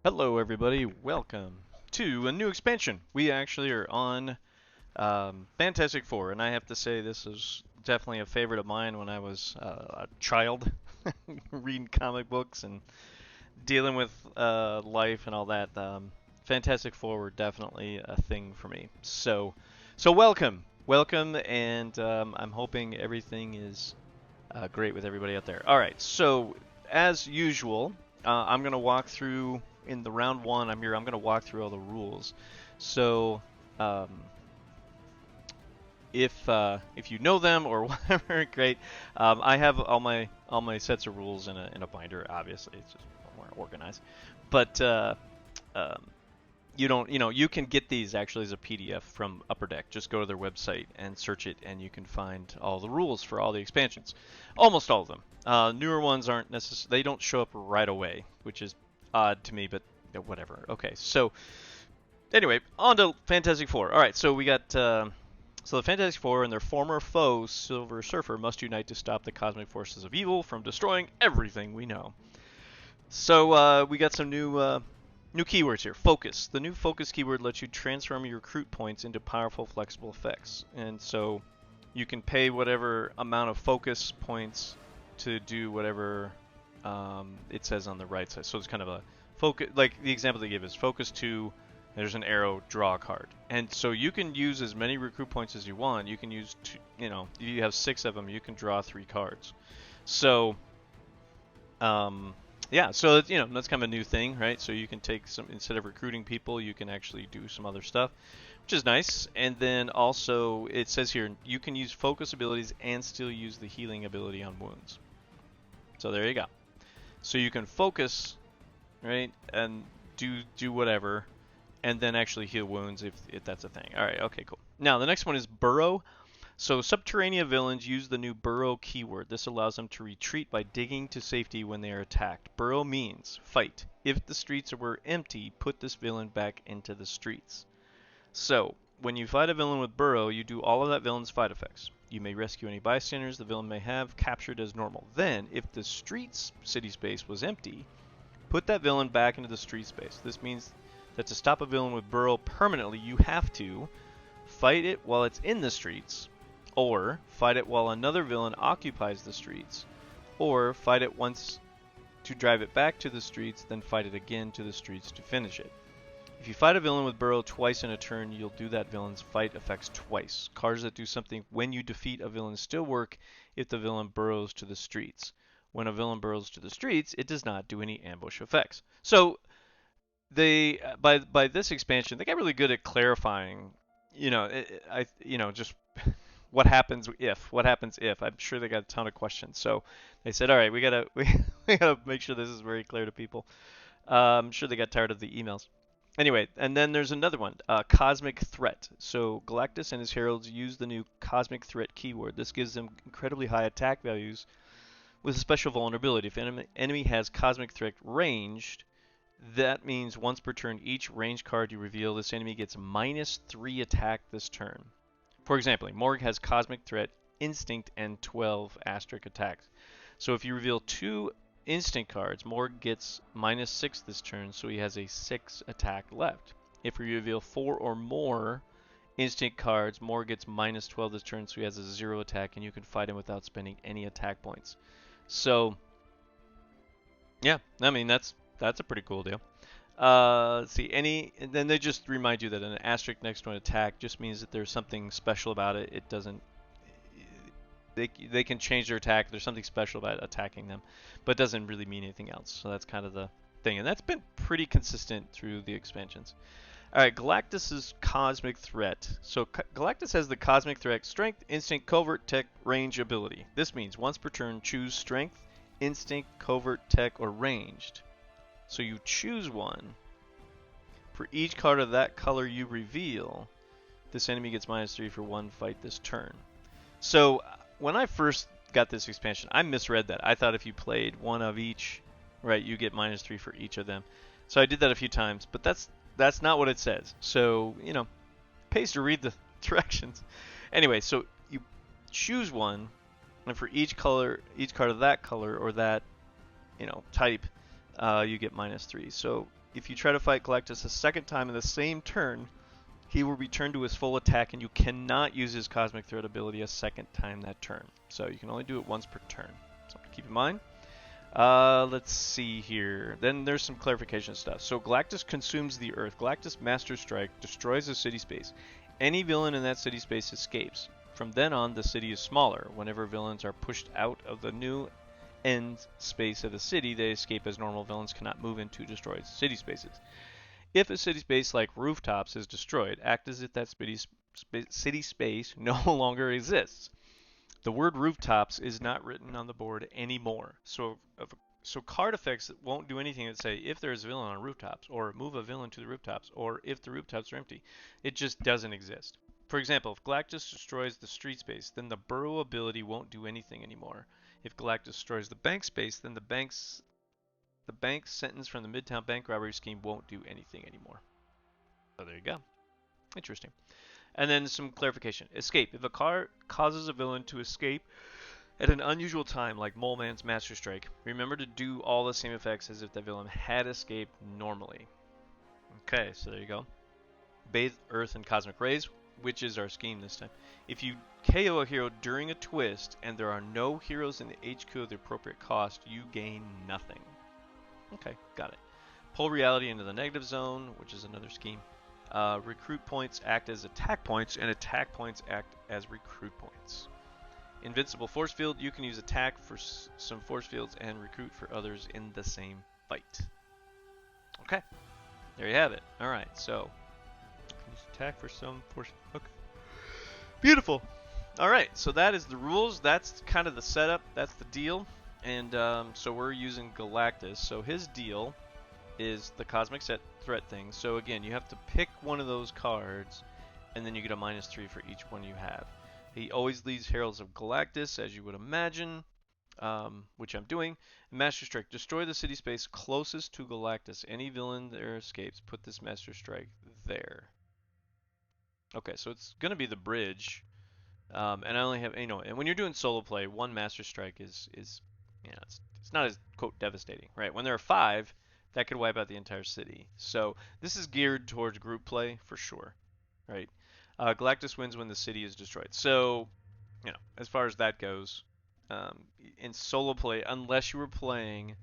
Hello, everybody. Welcome to a new expansion. We actually are on Fantastic Four, and I have to say this is definitely a favorite of mine when I was a child, reading comic books and dealing with life and all that. Fantastic Four were definitely a thing for me. So welcome, and I'm hoping everything is great with everybody out there. All right, so as usual, I'm gonna walk through in the round one. I'm here. I'm gonna walk through all the rules. So um, if you know them or whatever, great. I have all my sets of rules in a binder. Obviously, it's just more organized. But um, you don't, you can get these actually as a PDF from Upper Deck. Just go to their website and search it, and you can find all the rules for all the expansions. Almost all of them. Newer ones aren't necessarily, they don't show up right away, which is odd to me, but whatever. Okay, so anyway, on to Fantastic Four. All right, so we got so the Fantastic Four and their former foe, Silver Surfer, must unite to stop the cosmic forces of evil from destroying everything we know. So we got some new keywords here. Focus. The new focus keyword lets you transform your recruit points into powerful, flexible effects. And so you can pay whatever amount of focus points to do whatever it says on the right side. So it's kind of a focus, like the example they give is focus 2, there's an arrow, draw a card. And so you can use as many recruit points as you want. You can use, if you have 6 of them, you can draw 3 cards. So, yeah, so that's kind of a new thing, right? So you can take some, instead of recruiting people, you can actually do some other stuff, which is nice. And then also it says here you can use focus abilities and still use the healing ability on wounds. So there you go. So you can focus, right, and do whatever, and then actually heal wounds if that's a thing. All right, okay, cool. Now the next one is burrow. So Subterranea villains use the new burrow keyword. This allows them to retreat by digging to safety when they are attacked. Burrow means fight. If the streets were empty, put this villain back into the streets. So when you fight a villain with burrow, you do all of that villain's fight effects. You may rescue any bystanders the villain may have captured as normal. Then, if the streets city space was empty, put that villain back into the street space. This means that to stop a villain with burrow permanently, you have to fight it while it's in the streets, or fight it while another villain occupies the streets, or fight it once to drive it back to the streets, then fight it again to the streets to finish it. If you fight a villain with burrow twice in a turn, you'll do that villain's fight effects twice. Cards that do something when you defeat a villain still work if the villain burrows to the streets. When a villain burrows to the streets, it does not do any ambush effects. So they by this expansion, they got really good at clarifying, just what happens if. I'm sure they got a ton of questions. So they said, all right, we gotta make sure this is very clear to people. I'm sure they got tired of the emails. Anyway, and then there's another one, Cosmic Threat. So Galactus and his Heralds use the new Cosmic Threat keyword. This gives them incredibly high attack values with a special vulnerability. If an enemy has Cosmic Threat ranged, that means once per turn, each ranged card you reveal, this enemy gets -3 attack this turn. For example, Morg has Cosmic Threat, Instinct, and 12 asterisk attacks. So if you reveal 2 instinct cards, Morg gets -6 this turn, so he has a 6 attack left. If you reveal 4 or more instinct cards, Morg gets -12 this turn, so he has a 0 attack, and you can fight him without spending any attack points. So, yeah, I mean that's a pretty cool deal. Let's see, and then they just remind you that an asterisk next to an attack just means that there's something special about it. It doesn't. They can change their attack. There's something special about attacking them, but it doesn't really mean anything else. So that's kind of the thing, and that's been pretty consistent through the expansions. All right, Galactus's Cosmic Threat. So Galactus has the Cosmic Threat Strength, Instinct, Covert, Tech, Range ability. This means once per turn, choose Strength, Instinct, Covert, Tech, or Ranged. So you choose one. For each card of that color you reveal, this enemy gets -3 for one fight this turn. So when I first got this expansion, I misread that. I thought if you played one of each, right, you get -3 for each of them. So I did that a few times, but that's not what it says. So, pays to read the directions. Anyway, so you choose one, and for each card of that color or that, type, you get -3. So if you try to fight Galactus a second time in the same turn, he will return to his full attack, and you cannot use his Cosmic Threat ability a second time that turn. So you can only do it once per turn. Something to keep in mind. Let's see here. Then there's some clarification stuff. So Galactus consumes the Earth. Galactus Master Strike destroys a city space. Any villain in that city space escapes. From then on, the city is smaller. Whenever villains are pushed out of the new end space of the city, they escape as normal villains cannot move into destroyed city spaces. If a city space like rooftops is destroyed, act as if that city space no longer exists. The word rooftops is not written on the board anymore. So card effects won't do anything that say if there is a villain on rooftops, or move a villain to the rooftops, or if the rooftops are empty. It just doesn't exist. For example, if Galactus destroys the street space, then the burrow ability won't do anything anymore. If Galactus destroys the bank space, then the bank's sentence from the Midtown bank robbery scheme won't do anything anymore. So there you go. Interesting. And then some clarification. Escape. If a card causes a villain to escape at an unusual time, like Mole Man's Master Strike, remember to do all the same effects as if the villain had escaped normally. Okay, so there you go. Bathe Earth and Cosmic Rays, which is our scheme this time. If you KO a hero during a twist and there are no heroes in the HQ of the appropriate cost, you gain nothing. Okay, got it. Pull reality into the negative zone, which is another scheme. Recruit points act as attack points, and attack points act as recruit points. Invincible force field, you can use attack for some force fields and recruit for others in the same fight. Okay, there you have it. Alright, so use attack for some force. Okay, beautiful. Alright, so that is the rules. That's kind of the setup. That's the deal. And so we're using Galactus. So his deal is the Cosmic Threat thing. So again, you have to pick one of those cards, and then you get a -3 for each one you have. He always leaves Heralds of Galactus, as you would imagine, which I'm doing. Master Strike. Destroy the city space closest to Galactus. Any villain there escapes. Put this Master Strike there. Okay, so it's going to be the bridge. And I only have, and when you're doing solo play, one Master Strike is it's not as, quote, devastating, right? When there are 5, that could wipe out the entire city. So this is geared towards group play for sure, right? Galactus wins when the city is destroyed. So, as far as that goes, in solo play, unless you were playing,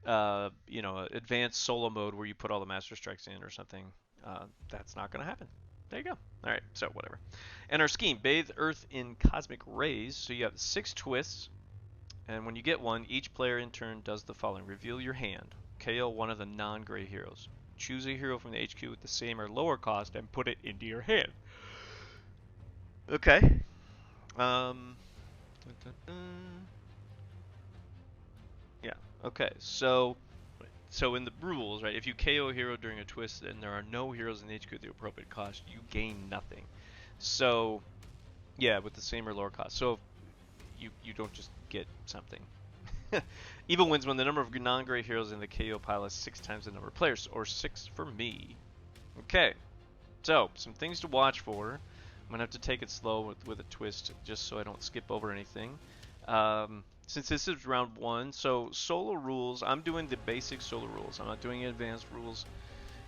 advanced solo mode where you put all the Master Strikes in or something, that's not going to happen. There you go. All right, so whatever. And our scheme, Bathe Earth in Cosmic Rays. So you have 6 twists. And when you get one, each player in turn does the following. Reveal your hand. KO one of the non-gray heroes. Choose a hero from the HQ with the same or lower cost and put it into your hand. Okay. Yeah, okay. So in the rules, right, if you KO a hero during a twist and there are no heroes in the HQ at the appropriate cost, you gain nothing. So, yeah, with the same or lower cost. So you don't just get something. Evil wins when the number of non-gray heroes in the KO pile is 6 times the number of players, or 6 for me. Okay, so some things to watch for. I'm gonna have to take it slow with a twist, just so I don't skip over anything. Since this is round 1, so solo rules, I'm doing the basic solo rules. I'm not doing advanced rules.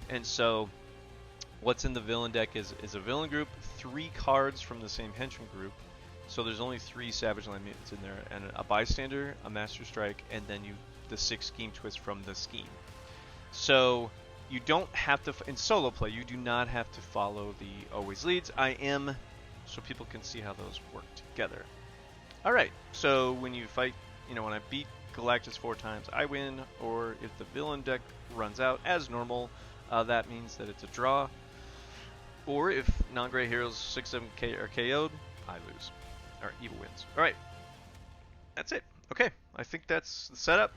And so what's in the villain deck is a villain group, 3 cards from the same henchman group. So there's only 3 Savage Land mutants in there, and a bystander, a Master Strike, and then the 6 scheme twists from the scheme. So you don't have to, in solo play, you do not have to follow the always leads. I am, so people can see how those work together. Alright, so when you fight, when I beat Galactus 4 times, I win, or if the villain deck runs out as normal, that means that it's a draw. Or if non-gray heroes 6 of them are KO'd, I lose. Or evil wins. Alright. That's it. Okay. I think that's the setup.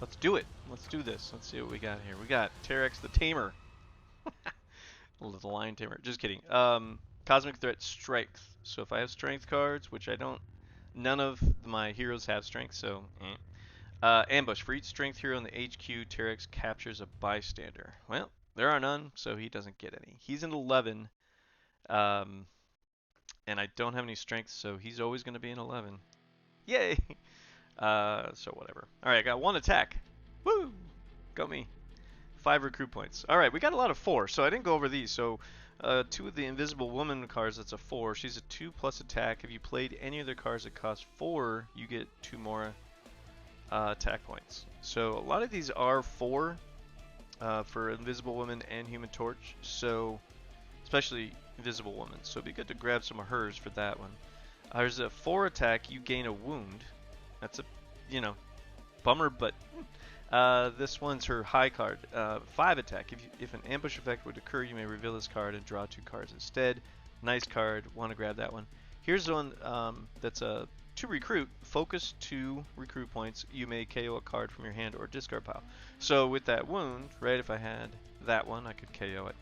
Let's do it. Let's do this. Let's see what we got here. We got Terex the Tamer. The Lion Tamer. Just kidding. Cosmic Threat Strength. So if I have strength cards, which I don't, none of my heroes have strength, so ambush. For each strength hero in the HQ, Terex captures a bystander. Well, there are none, so he doesn't get any. He's an 11. And I don't have any strength, so he's always going to be an 11. Yay! So whatever. All right, I got 1 attack. Woo! Go me. 5 recruit points. All right, we got a lot of 4, so I didn't go over these. So 2 of the Invisible Woman cards, that's a 4. She's a 2 plus attack. If you played any of their cards that cost 4, you get 2 more attack points. So a lot of these are 4 for Invisible Woman and Human Torch. So especially Invisible Woman. So it'd be good to grab some of hers for that one. There's a 4 attack. You gain a wound. That's a, bummer, but this one's her high card. 5 attack. If an ambush effect would occur, you may reveal this card and draw 2 cards instead. Nice card. Want to grab that one. Here's one that's a 2 recruit. Focus 2 recruit points. You may KO a card from your hand or discard pile. So with that wound, right, if I had that one, I could KO it.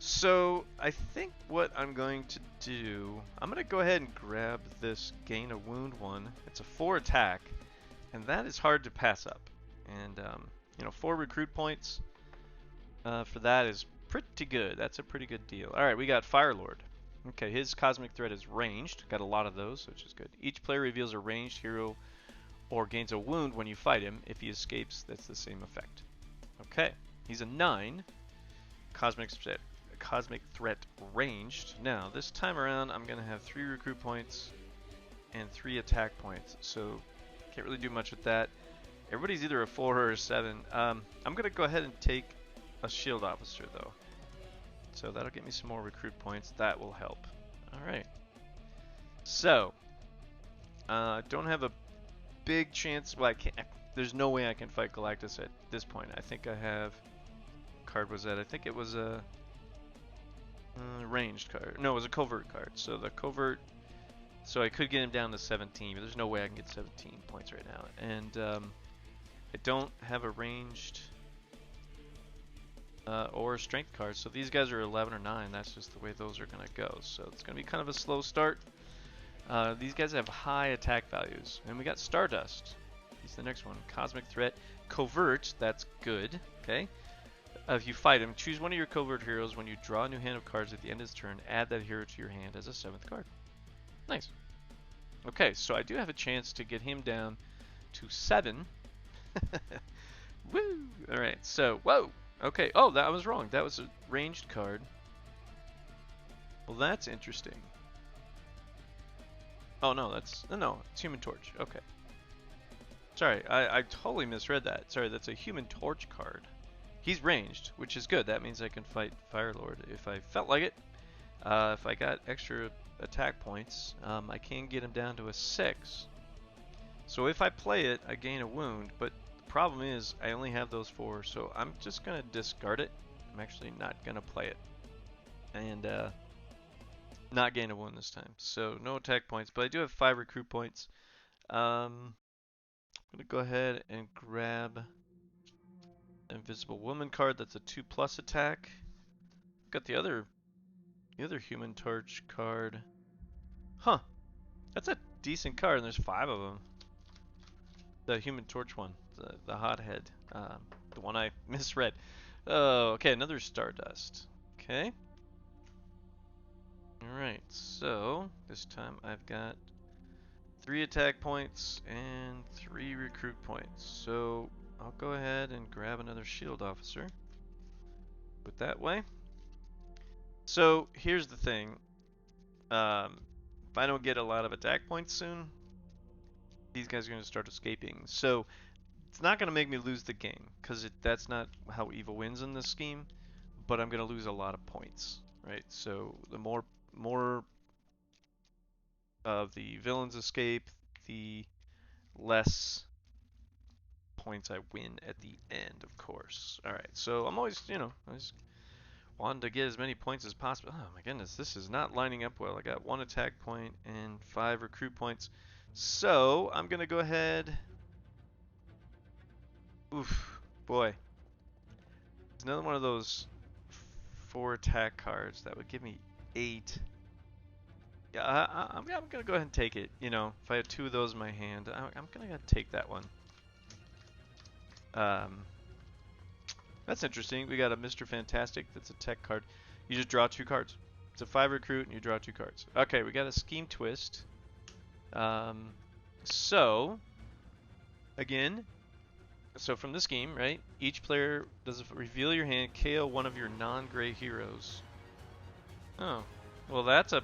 So I think what I'm going to do, I'm going to go ahead and grab this gain a wound one. It's a 4 attack, and that is hard to pass up. And 4 recruit points for that is pretty good. That's a pretty good deal. All right, we got Fire Lord. Okay, his cosmic threat is ranged. Got a lot of those, which is good. Each player reveals a ranged hero or gains a wound when you fight him. If he escapes, that's the same effect. Okay, he's a 9. Cosmic threat ranged. Now, this time around, I'm going to have 3 recruit points and 3 attack points. So, can't really do much with that. Everybody's either a 4 or a 7. I'm going to go ahead and take a shield officer, though. So that'll get me some more recruit points. That will help. Alright. So, don't have a big chance. Well, I can't. There's no way I can fight Galactus at this point. I think I have. What card was that? I think it was a ranged card. No, it was a covert card. So the covert. So I could get him down to 17, but there's no way I can get 17 points right now. And I don't have a ranged or a strength card. So these guys are 11 or 9. That's just the way those are going to go. So it's going to be kind of a slow start. These guys have high attack values. And we got Stardust. He's the next one. Cosmic Threat. Covert. That's good. Okay. If you fight him, choose one of your covert heroes. When you draw a new hand of cards at the end of his turn, add that hero to your hand as a 7th card. Nice. Okay, so I do have a chance to get him down to 7. Woo! Alright, so, whoa! Okay, oh, that was wrong. That was a ranged card. Well, that's interesting. Oh, no, that's, no, it's Human Torch. Okay. Sorry, I totally misread that. Sorry, that's a Human Torch card. He's ranged, which is good. That means I can fight Fire Lord if I felt like it. If I got extra attack points, I can get him down to a 6. So if I play it, I gain a wound, but the problem is I only have those 4, so I'm just going to discard it. I'm actually not going to play it. And not gain a wound this time. So no attack points, but I do have 5 recruit points. I'm going to go ahead and grab Invisible Woman card. That's a 2+ attack. Got the other Human Torch card. Huh. That's a decent card, and there's 5 of them. The Human Torch one, the hothead, the one I misread. Oh, okay, another Stardust. Okay. Alright, so this time I've got 3 attack points and 3 recruit points. So I'll go ahead and grab another shield officer. Put that way. So here's the thing. If I don't get a lot of attack points soon, these guys are going to start escaping. So it's not going to make me lose the game, because that's not how evil wins in this scheme. But I'm going to lose a lot of points, right? So the more of the villains escape, the less points I win at the end, of course. All right, so I'm always, I just wanted to get as many points as possible. Oh my goodness, this is not lining up well. I got 1 attack point and 5 recruit points. So I'm gonna go ahead. Oof, boy. It's another one of those 4 attack cards that would give me 8. Yeah, I'm gonna go ahead and take it. If I had 2 of those in my hand, I'm gonna take that one. That's interesting. We got a Mr. Fantastic. That's a tech card. You just draw 2 cards. It's a 5 recruit, and you draw 2 cards. Okay, we got a Scheme Twist. So Again, so from this game, right? Each player does reveal your hand, KO one of your non-gray heroes. Oh, well that's a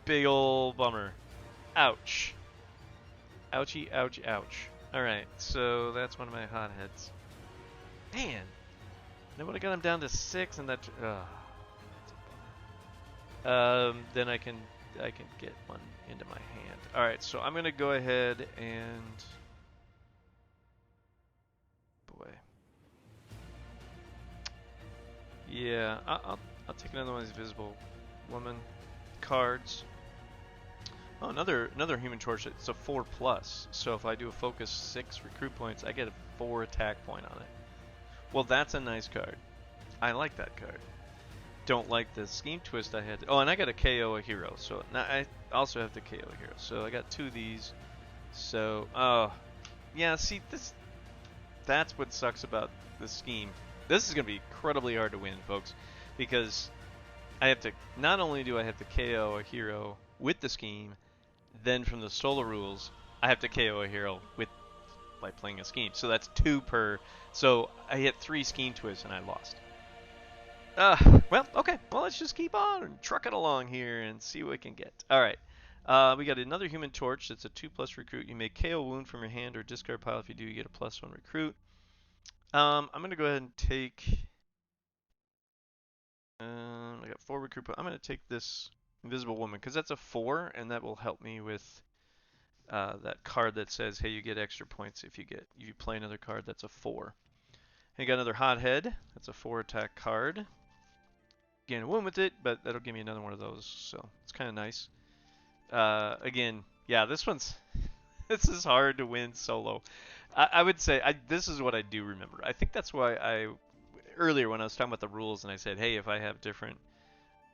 big ol' bummer. Ouch. Ouchie, ouch, ouch. Alright, so that's one of my hotheads. Man, I would have got him down to 6 and that... then I can get one into my hand. Alright, so I'm going to go ahead and... Boy. Yeah, I'll take another one of these Visible Woman cards. Oh, another Human Torch. It's a 4+. So if I do a focus 6 recruit points, I get a 4 attack point on it. Well, that's a nice card. I like that card. Don't like the Scheme Twist I had. Oh, and I got to KO a hero. So now I also have to KO a hero. So I got 2 of these. So, yeah, see, that's what sucks about the scheme. This is going to be incredibly hard to win, folks, because I have to, not only do I have to KO a hero with the scheme, then from the solo rules, I have to KO a hero by playing a scheme. So that's 2 per. So I hit 3 Scheme Twists and I lost. Well, okay. Well, let's just keep on and truck it along here and see what we can get. All right. We got another Human Torch. That's a 2+ recruit. You may KO a wound from your hand or discard pile. If you do, you get a +1 recruit. I'm gonna go ahead and take. I got 4 recruit. I'm gonna take this Invisible Woman because that's a 4, and that will help me with that card that says, "Hey, you get extra points if you play another card that's a 4." And you got another Hothead. That's a 4 attack card. Gain a wound with it, but that'll give me another one of those, so it's kind of nice. Again, yeah, this is hard to win solo. I would say this is what I do remember. I think that's why earlier when I was talking about the rules and I said, hey, if I have different,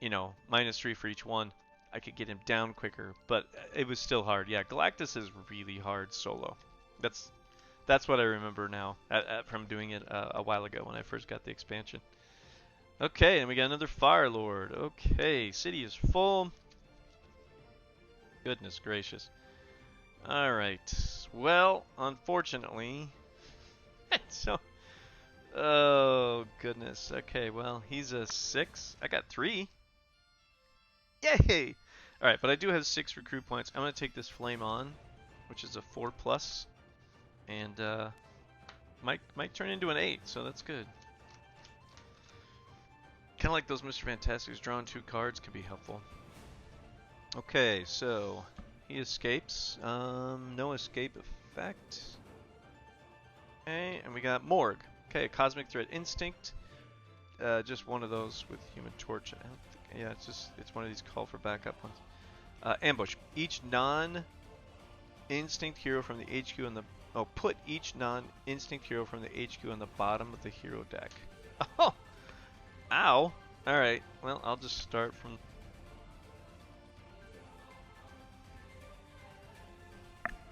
-3 for each one, I could get him down quicker, but it was still hard. Yeah, Galactus is really hard solo. That's what I remember now from doing it a while ago when I first got the expansion. Okay, and we got another Fire Lord. Okay, city is full. Goodness gracious. Alright. Well, unfortunately... so... Oh, goodness. Okay, well, he's a 6. I got 3. Yay! Alright, but I do have 6 recruit points. I'm going to take this Flame On, which is a 4+. And, might turn into an 8, so that's good. Kind of like those Mr. Fantastics, drawing 2 cards can be helpful. Okay, so he escapes. No escape effect. Okay, and we got Morgue. Okay, Cosmic Threat Instinct. Just one of those with Human Torch. I don't think, yeah, it's one of these call for backup ones. Ambush. Each non-instinct hero from the HQ on the put each non-instinct hero from the HQ on the bottom of the hero deck. Oh. Ow! Alright, well, I'll just start from...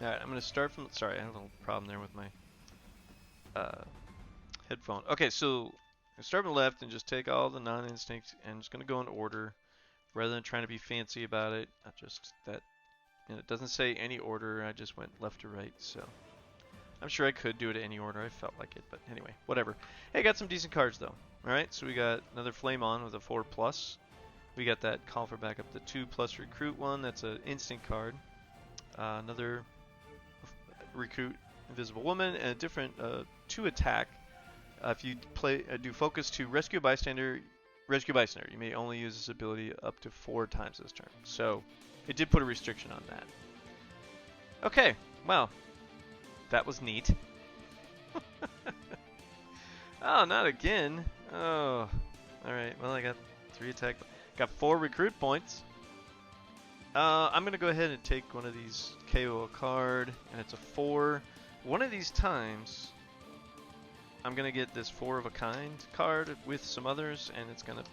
Alright, I'm going to start from... Sorry, I have a little problem there with my headphone. Okay, so I start from the left and just take all the non-instincts and I'm just going to go in order rather than trying to be fancy about it. It doesn't say any order, I just went left to right, so... I'm sure I could do it in any order, I felt like it, but anyway, whatever. Hey, got some decent cards though. Alright, so we got another Flame On with a 4+. We got that Call for Backup, the 2+ Recruit one, that's an instant card. Another Recruit Invisible Woman, and a different 2 attack. If you do focus to Rescue Bystander, you may only use this ability up to 4 times this turn. So, it did put a restriction on that. Okay, well, that was neat. Oh, not again. Oh, alright, well I got 3 attack, got 4 recruit points. I'm going to go ahead and take one of these, KO a card, and it's a 4. One of these times, I'm going to get this 4 of a kind card with some others, and it's going to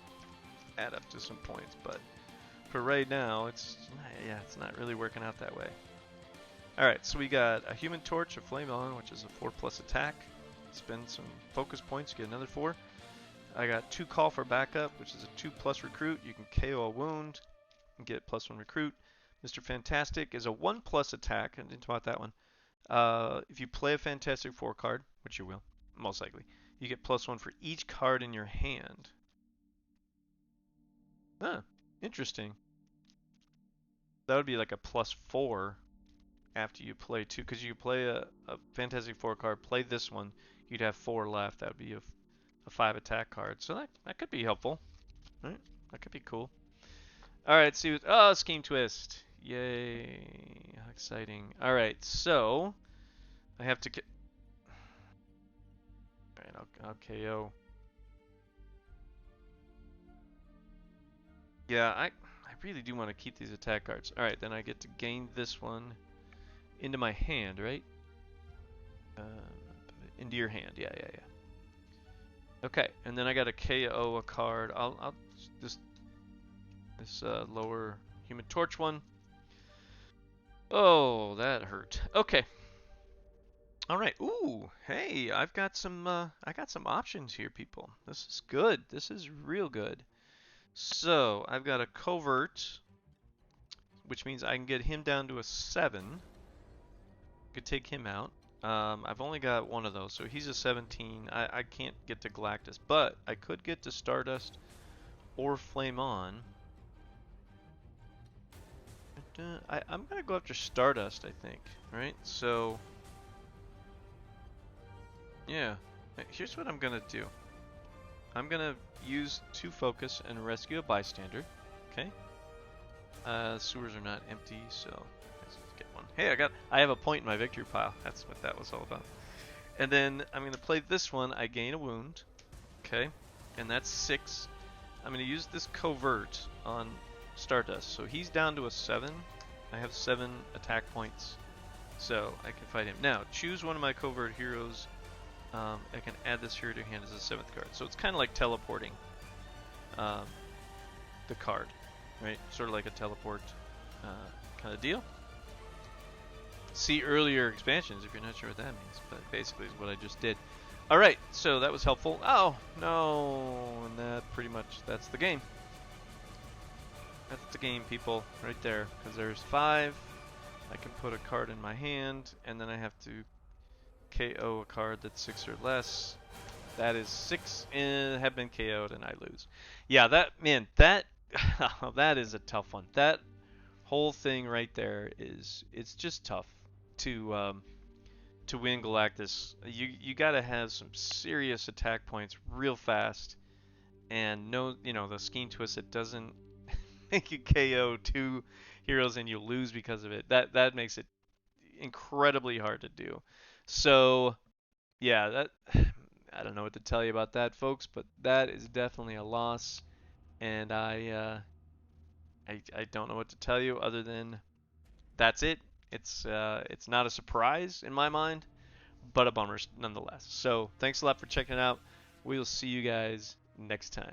add up to some points, but for right now, it's not really working out that way. Alright, so we got a Human Torch, a Flame On, which is a 4+ attack. Spend some focus points, get another 4. I got 2 Call for Backup, which is a 2+ recruit. You can KO a wound and get +1 recruit. Mr. Fantastic is a 1+ attack. I didn't talk about that one. If you play a Fantastic Four card, which you will, most likely, you get +1 for each card in your hand. Huh, interesting. That would be like a +4 after you play two, because you play a Fantastic Four card, play this one, you'd have 4 left. That would be a 5 attack card. So that could be helpful, right? That could be cool. All right, see. Oh, Scheme Twist! Yay! How exciting! All right, so I have to get. All right, I'll KO. Yeah, I really do want to keep these attack cards. All right, then I get to gain this one into my hand, right? Uh, into your hand. Yeah. Okay, and then I got to KO a card. I'll this lower Human Torch one. Oh, that hurt. Okay. All right. Ooh, hey, I got some options here, people. This is good. This is real good. So I've got a Covert, which means I can get him down to a 7. Could take him out. I've only got one of those, so he's a 17. I can't get to Galactus, but I could get to Stardust or Flame On. I'm gonna go after Stardust, I think. Right? So, yeah. Here's what I'm gonna do. I'm gonna use 2 focus and rescue a bystander. Okay. Sewers are not empty, so let's get one. Hey, I have a point in my victory pile. That's what that was all about. And then I'm gonna play this one. I gain a wound. Okay, and that's 6. I'm gonna use this Covert on Stardust. So he's down to a 7. I have 7 attack points, so I can fight him. Now, choose one of my Covert heroes. I can add this hero to your hand as a 7th card. So it's kind of like teleporting the card, right? Sort of like a teleport kind of deal. See earlier expansions if you're not sure what that means, but basically is what I just did. Alright, so that was helpful. Oh, no, and that pretty much, that's the game. That's the game, people, right there. Because there's 5. I can put a card in my hand, and then I have to KO a card that's 6 or less. That is 6 and have been KO'd, and I lose. Yeah, that that is a tough one. That whole thing right there it's just tough to win Galactus. You got to have some serious attack points real fast, and the Scheme Twist, it doesn't make you KO 2 heroes and you lose because of it. That makes it incredibly hard to do. So, yeah, I don't know what to tell you about that, folks, but that is definitely a loss, and I don't know what to tell you other than that's it. It's not a surprise in my mind, but a bummer nonetheless. So, thanks a lot for checking it out. We'll see you guys next time.